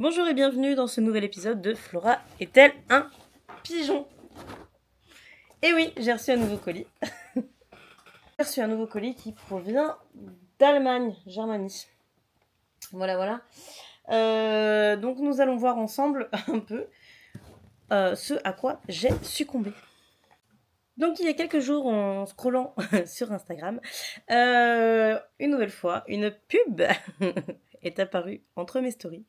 Bonjour et bienvenue dans ce nouvel épisode de Flora est-elle un pigeon? Et oui, j'ai reçu un nouveau colis. J'ai reçu un nouveau colis qui provient d'Allemagne, Germanie. Voilà. Donc nous allons voir ensemble un peu ce à quoi j'ai succombé. Donc il y a quelques jours, en scrollant sur Instagram, une nouvelle fois, une pub est apparue entre mes stories.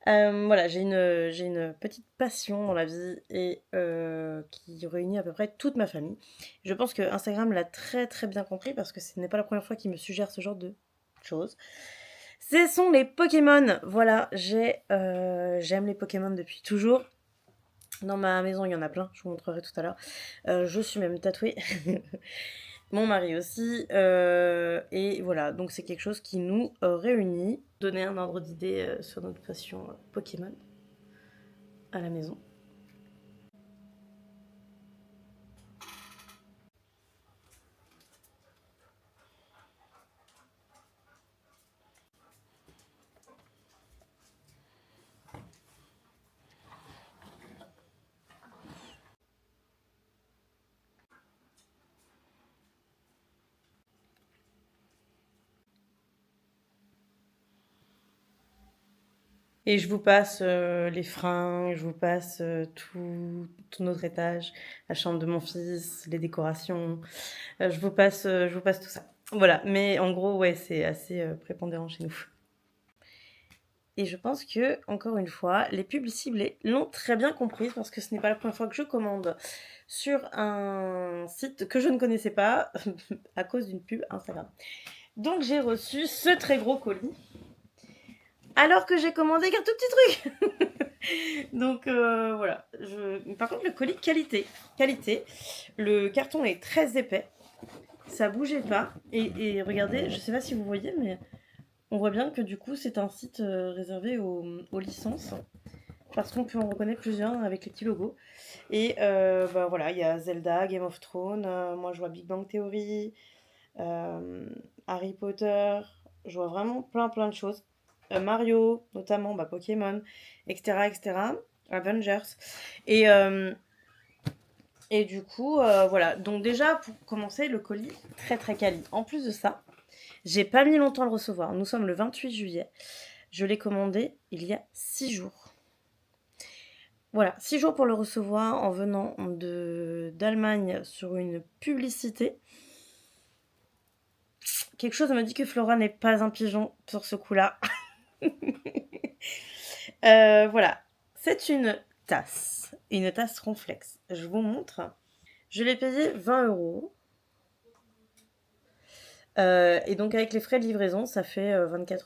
Voilà, j'ai une petite passion dans la vie et qui réunit à peu près toute ma famille. Je pense que Instagram l'a très très bien compris parce que ce n'est pas la première fois qu'il me suggère ce genre de choses. Ce sont les Pokémon. Voilà, j'aime les Pokémon depuis toujours. Dans ma maison, il y en a plein, je vous montrerai tout à l'heure. Je suis même tatouée. Mon mari aussi. Et voilà, donc c'est quelque chose qui nous réunit. Donner un ordre d'idée sur notre passion Pokémon à la maison. Et je vous passe les fringues, je vous passe tout notre étage, la chambre de mon fils, les décorations. Je vous passe tout ça. Voilà, mais en gros, ouais, c'est assez prépondérant chez nous. Et je pense que, encore une fois, les pubs ciblées l'ont très bien comprise parce que ce n'est pas la première fois que je commande sur un site que je ne connaissais pas à cause d'une pub Instagram. Donc j'ai reçu ce très gros colis alors que j'ai commandé qu'un tout petit truc. Donc voilà. Par contre, le colis qualité. Le carton est très épais. Ça bougeait pas. Et regardez, je sais pas si vous voyez, mais on voit bien que du coup, c'est un site réservé aux licences. Parce qu'on peut en reconnaître plusieurs avec les petits logos. Et bah voilà, il y a Zelda, Game of Thrones. Moi, je vois Big Bang Theory, euh, Harry Potter. Je vois vraiment plein de choses. Mario, notamment bah, Pokémon, etc. Avengers. Et, euh, et du coup, voilà. Donc déjà, pour commencer, le colis, très quali. En plus de ça, j'ai pas mis longtemps à le recevoir. Nous sommes le 28 juillet. Je l'ai commandé il y a 6 jours. Voilà, 6 jours pour le recevoir en venant d'Allemagne sur une publicité. Quelque chose me dit que Flora n'est pas un pigeon sur ce coup-là. Voilà, c'est une tasse Ronflex. Je vous montre. Je l'ai payé 20 euros. Et donc avec les frais de livraison, ça fait 24,85 €.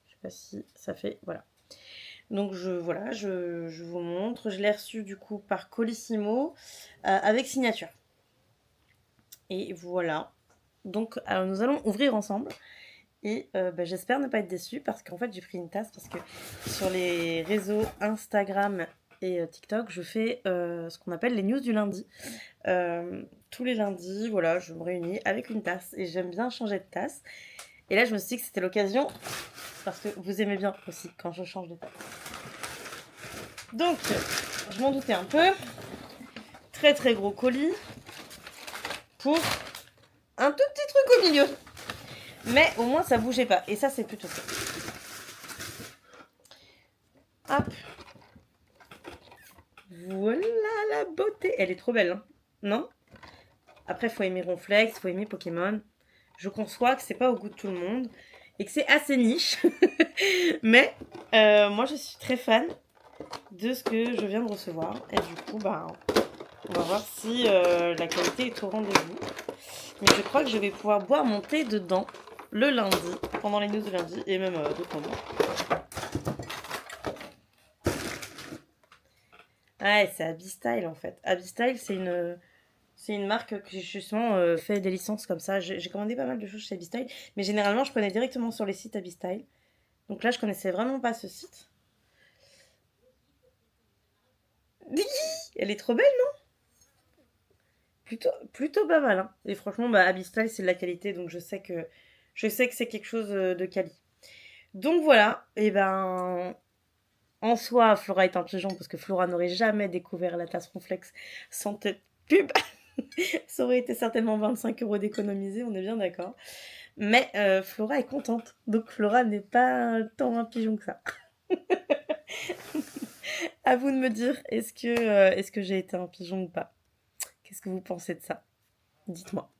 Je sais pas si ça fait... Voilà. Donc je vous montre. Je l'ai reçu du coup par Colissimo avec signature. Et voilà. Donc nous allons ouvrir ensemble. Et bah, j'espère ne pas être déçue parce qu'en fait j'ai pris une tasse parce que sur les réseaux Instagram et TikTok, je fais ce qu'on appelle les news du lundi. Tous les lundis, voilà, je me réunis avec une tasse et j'aime bien changer de tasse. Et là, je me suis dit que c'était l'occasion parce que vous aimez bien aussi quand je change de tasse. Donc, je m'en doutais un peu. Très gros colis pour un tout petit truc au milieu. Mais au moins, ça bougeait pas. Et ça, c'est plutôt cool. Hop. Voilà la beauté. Elle est trop belle, hein, non? Après, faut aimer Ronflex, faut aimer Pokémon. Je conçois que c'est pas au goût de tout le monde et que c'est assez niche. Mais moi, je suis très fan de ce que je viens de recevoir. Et du coup, bah, on va voir si la qualité est au rendez-vous. Mais je crois que je vais pouvoir boire mon thé dedans le lundi, pendant les news de lundi, et même d'autres moments. Ouais, c'est Abby en fait. Abby c'est une marque qui justement fait des licences comme ça. J'ai commandé pas mal de choses chez Abby, mais généralement je prenais directement sur les sites Abby. Donc là, je connaissais vraiment pas ce site. Elle est trop belle, non? Plutôt pas mal, hein. Et franchement, bah, Abby c'est de la qualité, donc je sais que c'est quelque chose de quali. Donc voilà, et ben, en soi, Flora est un pigeon parce que Flora n'aurait jamais découvert la tasse Ronflex sans cette pub. Ça aurait été certainement 25 € d'économiser, on est bien d'accord. Mais Flora est contente, donc Flora n'est pas tant un pigeon que ça. À vous de me dire, est-ce que j'ai été un pigeon ou pas? Qu'est-ce que vous pensez de ça? Dites-moi.